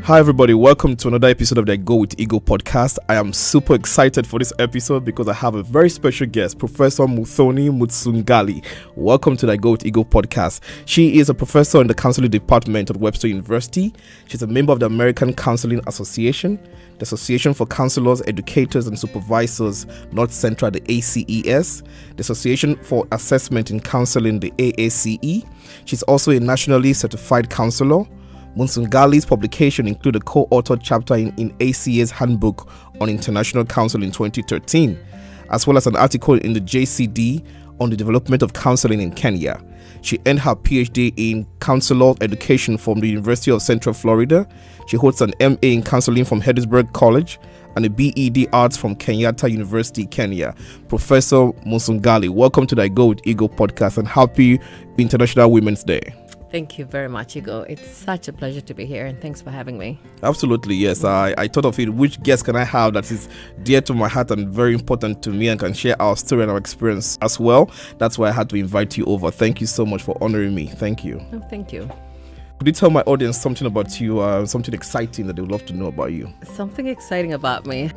Hi everybody, welcome to another episode of the Go with Ego podcast. I am super excited for this episode because I have a very special guest, Professor Muthoni Musangali. Welcome to the Go with Ego podcast. She is a professor in the counseling department at Webster University. She's a member of the American Counseling Association, the Association for Counselors, Educators and Supervisors, North Central, the ACES, the Association for Assessment in Counseling, the AACE. She's also a nationally certified counselor. Musangali's publication include a co-authored chapter in ACA's Handbook on International Counsel in 2013, as well as an article in the JCD on the development of counseling in Kenya. She earned her Ph.D. in counselor education from the University of Central Florida. She holds an MA in counseling from Heidelberg College and a B.Ed arts from Kenyatta University, Kenya. Professor Musangali, welcome to the Go with Ego podcast and happy International Women's Day. Thank you very much, Igo. It's such a pleasure to be here, and thanks for having me. Absolutely, yes. I thought of it. Which guest can I have that is dear to my heart and very important to me and can share our story and our experience as well? That's why I had to invite you over. Thank you so much for honoring me. Thank you. Oh, thank you. Could you tell my audience something about you, something exciting that they would love to know about you? Something exciting about me.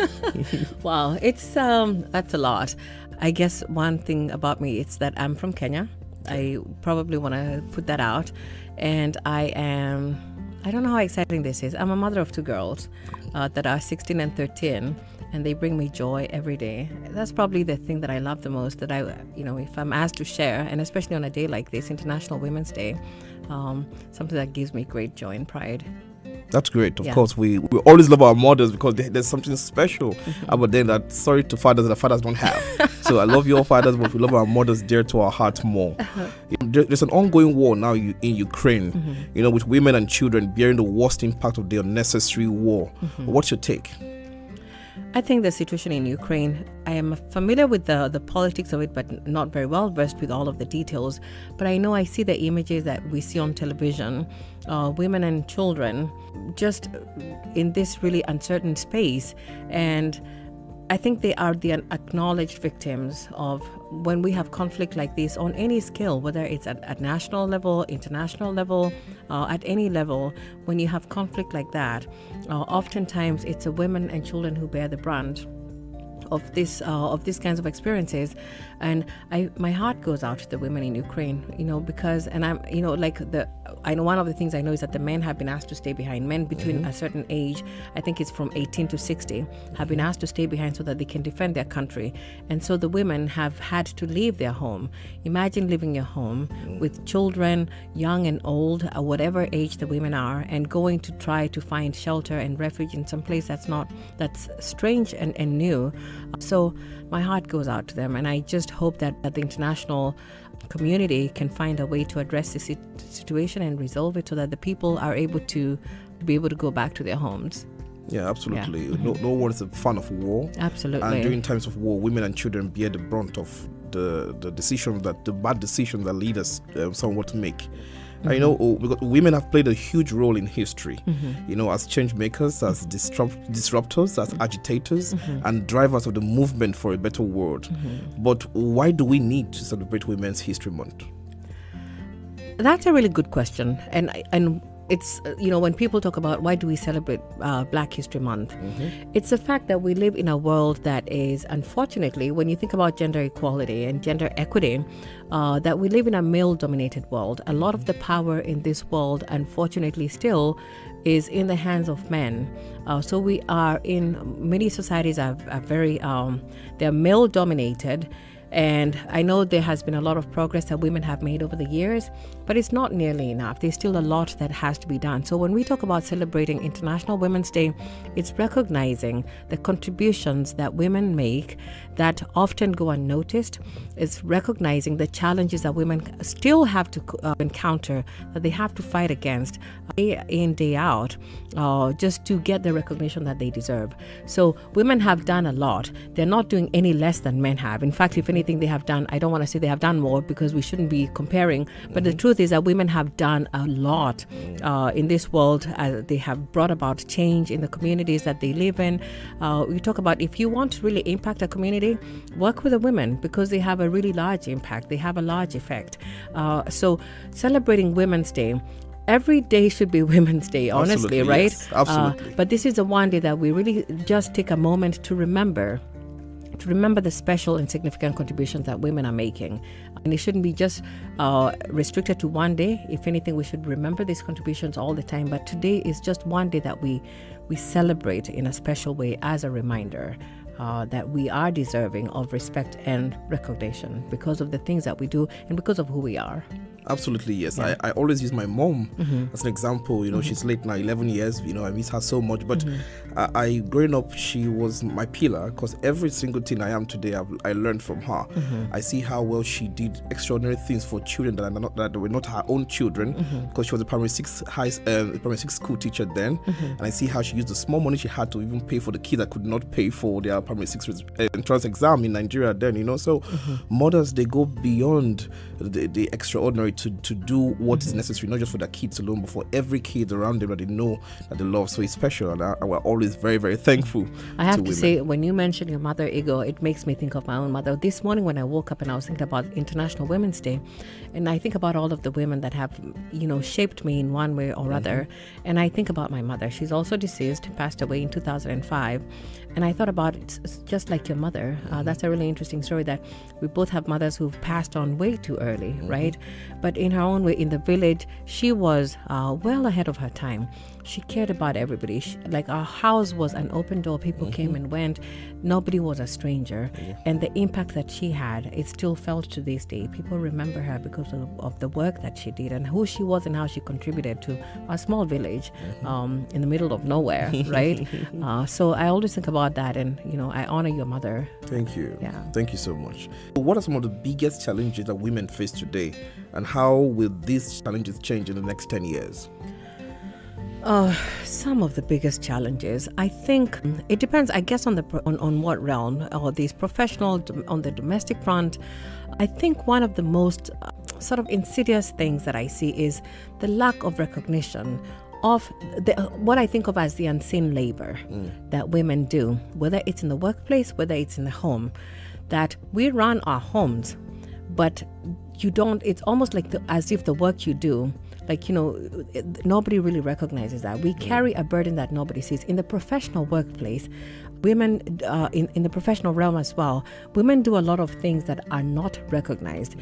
Wow, it's that's a lot. I guess one thing about me is that I'm from Kenya. I probably want to put that out. And I don't know how exciting this is. I'm a mother of two girls that are 16 and 13, and they bring me joy every day. That's probably the thing that I love the most, that if I'm asked to share, and especially on a day like this, International Women's Day, something that gives me great joy and pride. That's great. Of course, we always love our mothers because there's something special about them that, sorry to fathers, that fathers don't have. So I love your fathers, but we love our mothers dear to our heart more. There's an ongoing war now in Ukraine, with women and children bearing the worst impact of the unnecessary war. What's your take? I think the situation in Ukraine, I am familiar with the politics of it, but not very well versed with all of the details. But I see the images that we see on television, women and children just in this really uncertain space. And I think they are the acknowledged victims of when we have conflict like this on any scale, whether it's at national level, international level, at any level. When you have conflict like that, oftentimes it's the women and children who bear the brunt of these kinds of experiences. And my heart goes out to the women in Ukraine, because, and I know one of the things I know is that the men have been asked to stay behind. Men between a certain age, I think it's from 18 to 60, have been asked to stay behind so that they can defend their country. And so the women have had to leave their home. Imagine leaving your home with children, young and old, at whatever age the women are, and going to try to find shelter and refuge in some place that's strange and new. So my heart goes out to them, and I just hope that the international community can find a way to address this situation and resolve it so that the people are able to go back to their homes. Yeah, absolutely. Yeah. No one's a fan of war. Absolutely. And during times of war, women and children bear the brunt of the bad decisions that leaders somewhat make. I know because women have played a huge role in history, as change makers, as disruptors, as agitators, and drivers of the movement for a better world. But why do we need to celebrate Women's History Month? That's a really good question, and it's when people talk about why do we celebrate Black History Month, it's the fact that we live in a world that is, unfortunately, when you think about gender equality and gender equity, that we live in a male-dominated world. A lot of the power in this world, unfortunately, still is in the hands of men. So we are in many societies are very they're male-dominated. And I know there has been a lot of progress that women have made over the years, but it's not nearly enough. There's still a lot that has to be done. So when we talk about celebrating International Women's Day, it's recognizing the contributions that women make that often go unnoticed. It's recognizing the challenges that women still have to encounter, that they have to fight against day in, day out, just to get the recognition that they deserve. So women have done a lot. They're not doing any less than men have. In fact, if anything they have done, I don't want to say they have done more because we shouldn't be comparing, but the truth is that women have done a lot in this world. They have brought about change in the communities that they live in. We talk about, if you want to really impact a community, work with the women because they have a really large impact. They have a large effect. So celebrating Women's Day, every day should be Women's Day, honestly, Absolutely, right? yes. Absolutely. But this is the one day that we really just take a moment to remember the special and significant contributions that women are making. And it shouldn't be just restricted to one day. If anything, we should remember these contributions all the time. But today is just one day that we celebrate in a special way as a reminder that we are deserving of respect and recognition because of the things that we do and because of who we are. Absolutely, yes. Yeah. I always use my mom as an example. She's late now, 11 years. I miss her so much. But I growing up, she was my pillar because every single thing I am today, I learned from her. I see how well she did extraordinary things for children that were not her own children, because she was a primary six school teacher then. And I see how she used the small money she had to even pay for the kids that could not pay for their primary six entrance exam in Nigeria then. So mothers, they go beyond the extraordinary to do what is necessary, not just for their kids alone, but for every kid around them that they know that they love. So it's special, and we're always very, very thankful. I have to women. say, when you mention your mother, Ego, it makes me think of my own mother. This morning when I woke up and I was thinking about International Women's Day, and I think about all of the women that have, shaped me in one way or other, and I think about my mother. She's also deceased, passed away in 2005, and I thought about it just like your mother. That's a really interesting story, that we both have mothers who've passed on way too early, right? But in her own way, in the village, she was well ahead of her time. She cared about everybody. Our house was an open door. People came and went. Nobody was a stranger. And the impact that she had, it's still felt to this day. People remember her because of the work that she did and who she was and how she contributed to a small village in the middle of nowhere, right? So I always think about that, and I honor your mother. Thank you. Yeah. Thank you so much. What are some of the biggest challenges that women face today, and how will these challenges change in the next 10 years? Some of the biggest challenges, I think, it depends, I guess, on what realm. These professional, on the domestic front, I think one of the most sort of insidious things that I see is the lack of recognition of what I think of as the unseen labor that women do, whether it's in the workplace, whether it's in the home, that we run our homes, but you don't, it's almost like as if the work you do, nobody really recognizes that. We carry a burden that nobody sees. In the professional workplace, women, in the professional realm as well, women do a lot of things that are not recognized,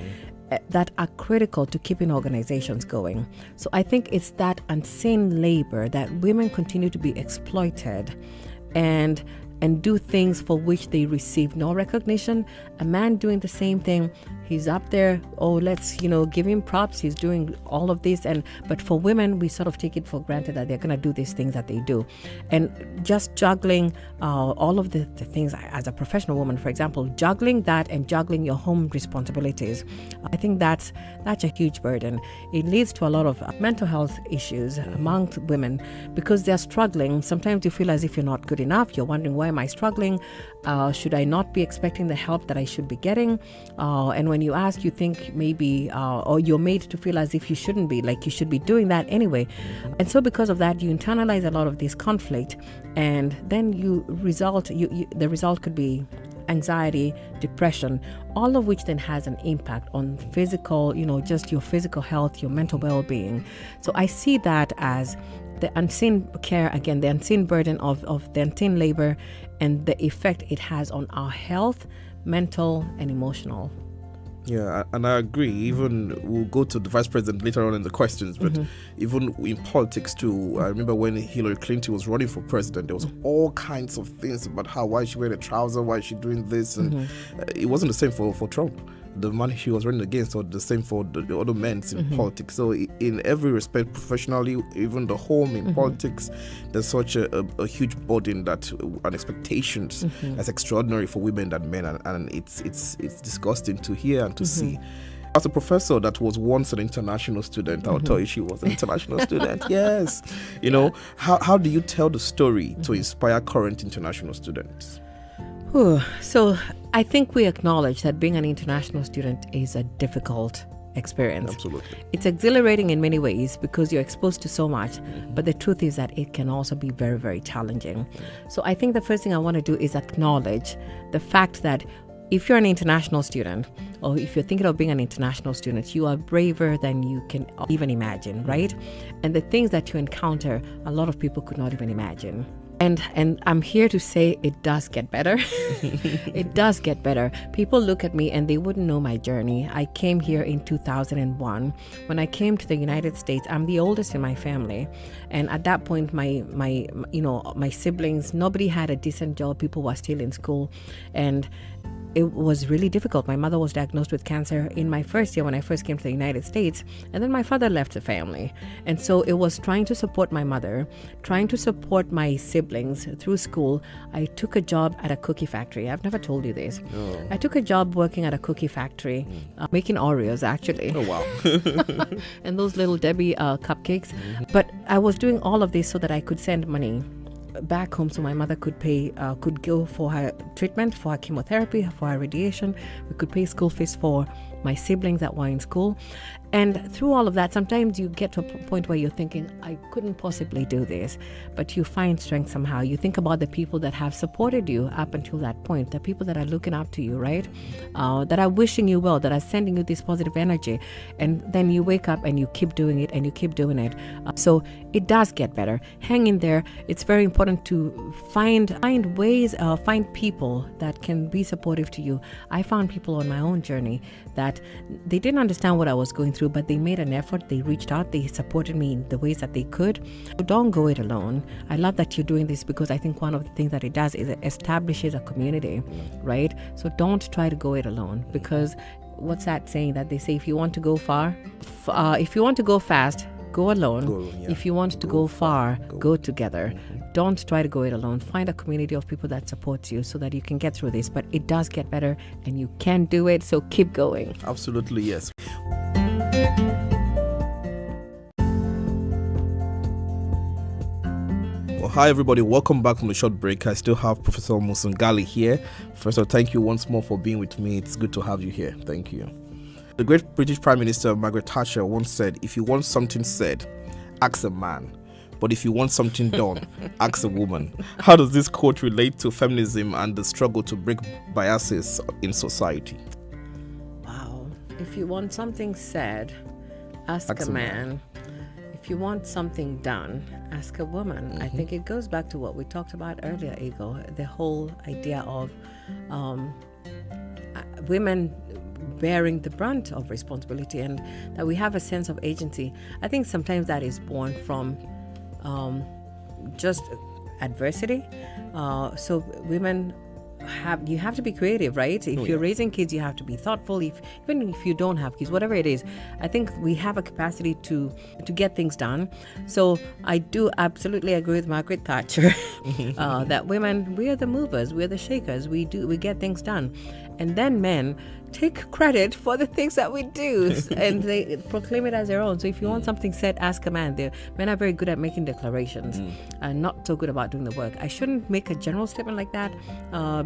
that are critical to keeping organizations going. So I think it's that unseen labor that women continue to be exploited and do things for which they receive no recognition. A man doing the same thing, he's up there, let's give him props, he's doing all of this, but for women, we sort of take it for granted that they're going to do these things that they do. And just juggling all of the things, as a professional woman, for example, juggling that and juggling your home responsibilities, I think that's a huge burden. It leads to a lot of mental health issues among women because they're struggling. Sometimes you feel as if you're not good enough. You're wondering, why am I struggling? Should I not be expecting the help that I should be getting? And when you ask, you think maybe, or you're made to feel as if you shouldn't be, like you should be doing that anyway. And so because of that, you internalize a lot of this conflict, and then the result could be anxiety, depression, all of which then has an impact on physical, just your physical health, your mental well-being. So I see that as the unseen care, again, the unseen burden of the unseen labor and the effect it has on our health, mental and emotional. Yeah, and I agree. Even we'll go to the vice president later on in the questions, but even in politics too, I remember when Hillary Clinton was running for president, there was all kinds of things about her, why is she wearing a trouser, why is she doing this, and it wasn't the same for Trump. The man she was running against, or the same for the other men in politics. So in every respect, professionally, even the home, in politics, there's such a huge burden and expectations that's extraordinary for women than men, and it's disgusting to hear and to see. As a professor that was once an international student, I'll tell you she was an international student. Yes. How do you tell the story to inspire current international students? So I think we acknowledge that being an international student is a difficult experience. Absolutely. It's exhilarating in many ways because you're exposed to so much, but the truth is that it can also be very, very challenging. So I think the first thing I want to do is acknowledge the fact that if you're an international student, or if you're thinking of being an international student, you are braver than you can even imagine, right? And the things that you encounter, a lot of people could not even imagine. And I'm here to say it does get better. It does get better. People look at me and they wouldn't know my journey. I came here in 2001. When I came to the United States, I'm the oldest in my family. And at that point, my siblings, nobody had a decent job. People were still in school. And it was really difficult. My mother was diagnosed with cancer in my first year when I first came to the United States, and then my father left the family. And so it was trying to support my mother, trying to support my siblings through school. I took a job at a cookie factory. I've never told you this. Oh. I took a job working at a cookie factory, making Oreos, actually. Oh, wow. And those little Debbie cupcakes. But I was doing all of this so that I could send money back home so my mother could go for her treatment, for her chemotherapy, for her radiation. We could pay school fees for my siblings that were in school. And through all of that, sometimes you get to a point where you're thinking, I couldn't possibly do this, but you find strength somehow. You think about the people that have supported you up until that point, the people that are looking up to you, right? That are wishing you well, that are sending you this positive energy. And then you wake up and you keep doing it and you keep doing it. So it does get better. Hang in there. It's very important to find ways, find people that can be supportive to you. I found people on my own journey that they didn't understand what I was going through, but they made an effort. They reached out. They supported me in the ways that they could. So don't go it alone. I love that you're doing this because I think one of the things that it does is it establishes a community, right? So don't try to go it alone, because what's that saying that they say, if you want to go far, if you want to go fast, go alone. If you want to go far, go together. Don't try to go it alone. Find a community of people that supports you so that you can get through this. But it does get better and you can do it. So keep going. Absolutely, yes. Well, hi everybody, welcome back from the short break. I still have Professor Musangali here. First of all, thank you once more for being with me. It's good to have you here. Thank you. The great British Prime Minister Margaret Thatcher once said, if you want something said, ask a man. But if you want something done, ask a woman. How does this quote relate to feminism and the struggle to break biases in society? Wow. If you want something said, ask a man. If you want something done, ask a woman. I think it goes back to what we talked about earlier, Ego, the whole idea of women bearing the brunt of responsibility and that we have a sense of agency. I think sometimes that is born from just adversity. So women you have to be creative, right? If you're raising kids, you have to be thoughtful. Even if you don't have kids, whatever it is, I think we have a capacity to get things done. So I do absolutely agree with Margaret Thatcher that women, we are the movers, we are the shakers. We get things done, and then men take credit for the things that we do and they proclaim it as their own. So if you want something said, ask a man. Men are very good at making declarations and not so good about doing the work. I shouldn't make a general statement like that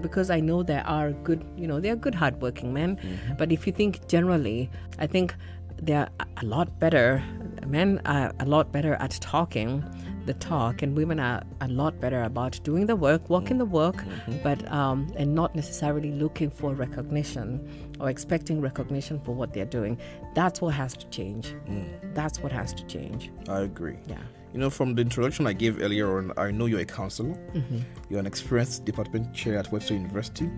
because I know there are good, there are good hardworking men. But if you think generally, I think they're a lot better. Men are a lot better at talking the talk, and women are a lot better about doing the work, walking the walk, but and not necessarily looking for recognition or expecting recognition for what they're doing. That's what has to change. That's what has to change. I agree. Yeah. From the introduction I gave earlier on, I know you're a counselor. You're an experienced department chair at Webster University.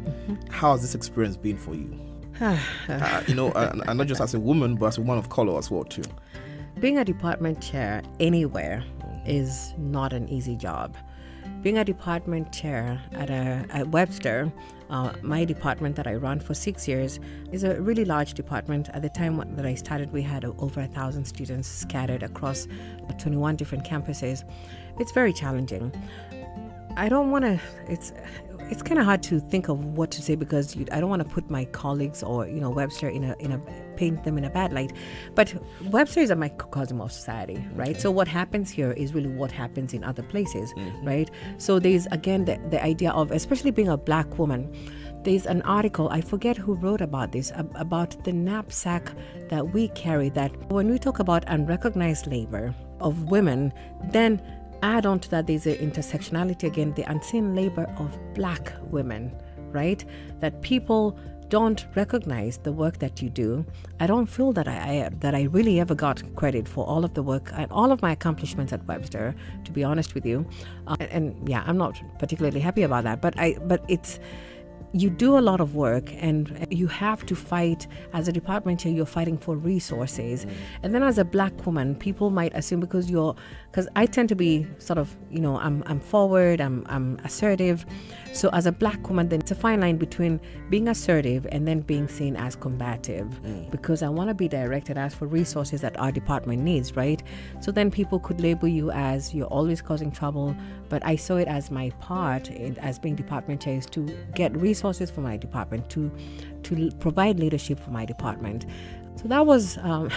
How has this experience been for you? And not just as a woman, but as a woman of color as well, too. Being a department chair anywhere is not an easy job. Being a department chair at Webster, my department that I ran for 6 years, is a really large department. At the time that I started, we had over 1,000 students scattered across 21 different campuses. It's very challenging. I don't want to, it's kind of hard to think of what to say because I don't want to put my colleagues or Webster paint them in a bad light, but Webster is a microcosm of society, right? So what happens here is really what happens in other places, right? So there's again the idea of, especially being a black woman, there's an article, I forget who wrote about this, about the knapsack that we carry, that when we talk about unrecognized labor of women, then add on to that, there's the intersectionality again, the unseen labor of black women, right? That people don't recognize the work that you do, I don't feel that I really ever got credit for all of the work and all of my accomplishments at Webster, to be honest with you. And yeah, I'm not particularly happy about that, but it's, you do a lot of work and you have to fight. As a department chair, you're fighting for resources. And then as a black woman, people might assume because I tend to be sort of, I'm forward, I'm assertive. So as a black woman, then it's a fine line between being assertive and then being seen as combative, because I want to be direct and ask for resources that our department needs, right? So then people could label you as you're always causing trouble, but I saw it as my part as being department chair is to get resources for my department, to provide leadership for my department. So that was a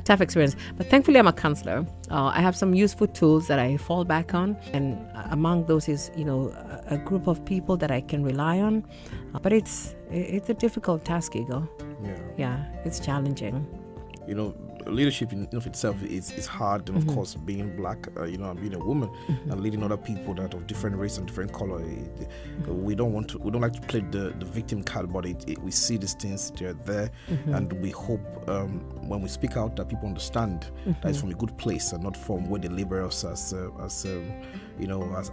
tough experience, but thankfully I'm a counselor. I have some useful tools that I fall back on, and among those is a group of people that I can rely on. But it's a difficult task, Ego. Yeah, it's challenging. Leadership in of itself is hard, and of course, being black, and being a woman and leading other people that of different race and different color, we don't like to play the victim card, but we see these things, they're there, and we hope when we speak out that people understand that it's from a good place and not from where they label us as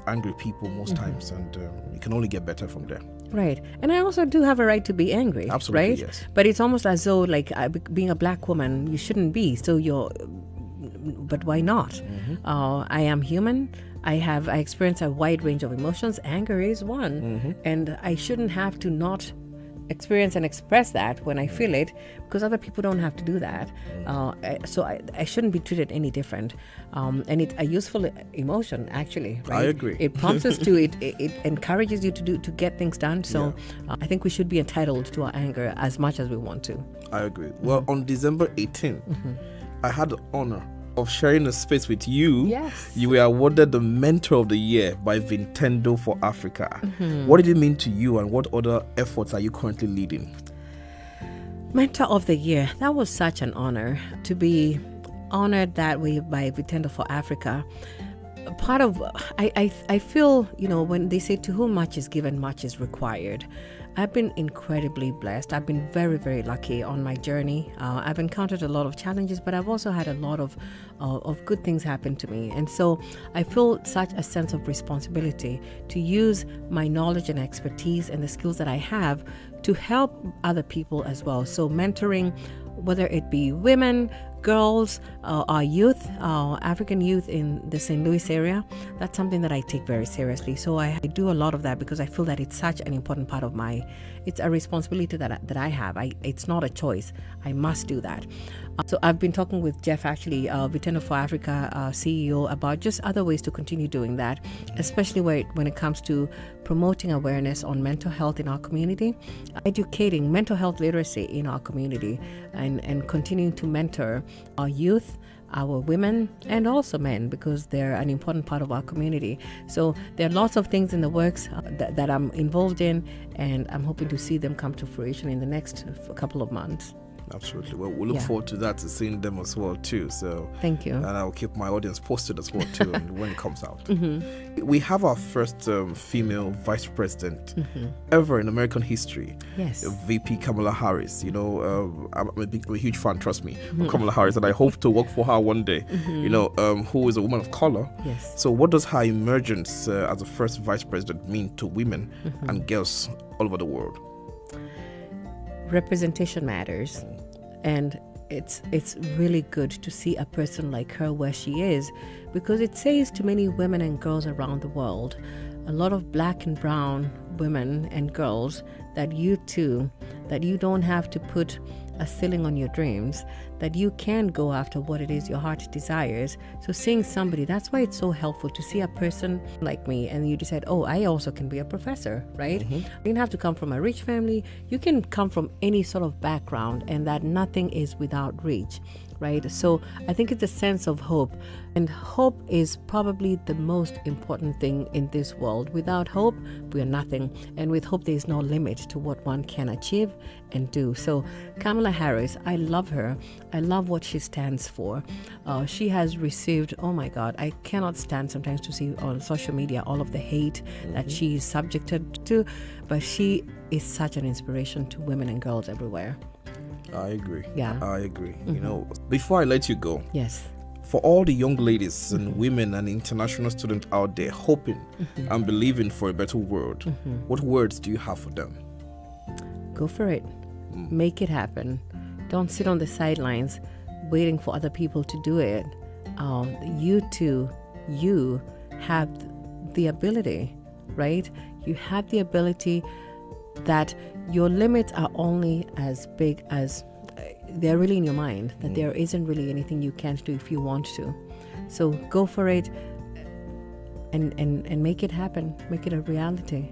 angry people most times, and it can only get better from there. Right. And I also do have a right to be angry. Absolutely, right? Yes. But it's almost as though, being a black woman, you shouldn't be. So but why not? I am human. I experience a wide range of emotions. Anger is one. And I shouldn't have to not experience and express that when I feel it, because other people don't have to do that. So I shouldn't be treated any different. And it's a useful emotion, actually. Right? I agree. It prompts us to, it encourages you to get things done. So I think we should be entitled to our anger as much as we want to. I agree. Well, on December 18th, I had the honor of sharing a space with you. Yes. You were awarded the Mentor of the Year by Nintendo for Africa. What did it mean to you, and what other efforts are you currently leading? Mentor of the Year. That was such an honor to be honored that way by Nintendo for Africa. Part of, I feel, when they say to whom much is given, much is required. I've been incredibly blessed. I've been very, very lucky on my journey. I've encountered a lot of challenges, but I've also had a lot of good things happen to me. And so I feel such a sense of responsibility to use my knowledge and expertise and the skills that I have to help other people as well. So mentoring, whether it be women, girls, our youth, African youth in the St. Louis area, that's something that I take very seriously. So I do a lot of that because I feel that it's such an important part of it's a responsibility that I have. It's not a choice. I must do that. So I've been talking with Jeff, actually, Nintendo for Africa CEO, about just other ways to continue doing that, especially when it comes to promoting awareness on mental health in our community, educating mental health literacy in our community, and continuing to mentor our youth, our women, and also men, because they're an important part of our community. So there are lots of things in the works that I'm involved in, and I'm hoping to see them come to fruition in the next couple of months. Absolutely. Well, we look forward to that, to seeing them as well too. So thank you. And I'll keep my audience posted as well too, and when it comes out. We have our first female vice president ever in American history. Yes. VP Kamala Harris. I'm a huge fan, trust me, of Kamala Harris, and I hope to work for her one day. Who is a woman of color. Yes. So what does her emergence as the first vice president mean to women and girls all over the world? Representation matters, and it's really good to see a person like her where she is, because it says to many women and girls around the world, a lot of black and brown women and girls, that you don't have to put a ceiling on your dreams, that you can go after what it is your heart desires. So seeing somebody, that's why it's so helpful to see a person like me and you decide, oh, I also can be a professor, right? You don't have to come from a rich family. You can come from any sort of background, and that nothing is without reach, right? So I think it's a sense of hope, and hope is probably the most important thing in this world. Without hope, we are nothing, and with hope, there is no limit to what one can achieve and do. So Kamala Harris, I love her. I love what she stands for. She has received, oh my God, I cannot stand sometimes to see on social media all of the hate that she is subjected to, but she is such an inspiration to women and girls everywhere. I agree. Yeah. I agree. You know, before I let you go, Yes. for all the young ladies and women and international students out there hoping and believing for a better world, what words do you have for them? Go for it. Make it happen. Don't sit on the sidelines waiting for other people to do it. You have the ability, right? You have the ability that your limits are only as big as they're really in your mind, that there isn't really anything you can't do if you want to. So go for it and make it happen. Make it a reality.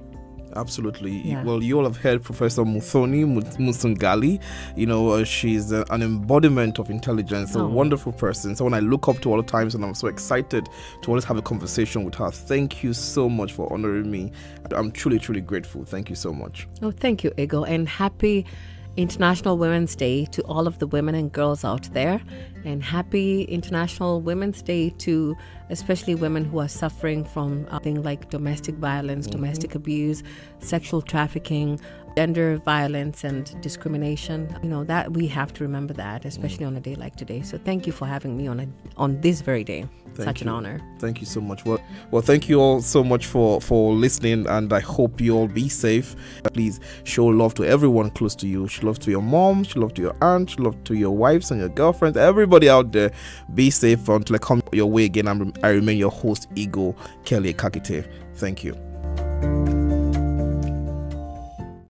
Absolutely. Yeah. Well, you all have heard Professor Muthoni Musangali. You know, she's an embodiment of intelligence, a wonderful person, someone I look up to all the times, and I'm so excited to always have a conversation with her. Thank you so much for honoring me. I'm truly, truly grateful. Thank you so much. Oh, thank you, Ego, and happy International Women's Day to all of the women and girls out there, and happy International Women's Day to especially women who are suffering from things like domestic violence, domestic abuse, sexual trafficking, gender violence and discrimination. You know, that we have to remember that, especially on a day like today. So thank you for having me on this very day. Such an honor. Thank you so much. Well, thank you all so much for listening, and I hope you all be safe. Please show love to everyone close to you. Show love to your mom, show love to your aunt, show love to your wives and your girlfriends, everybody out there. Be safe until I come your way again. I remain your host, Ego Kelly Kakite. Thank you.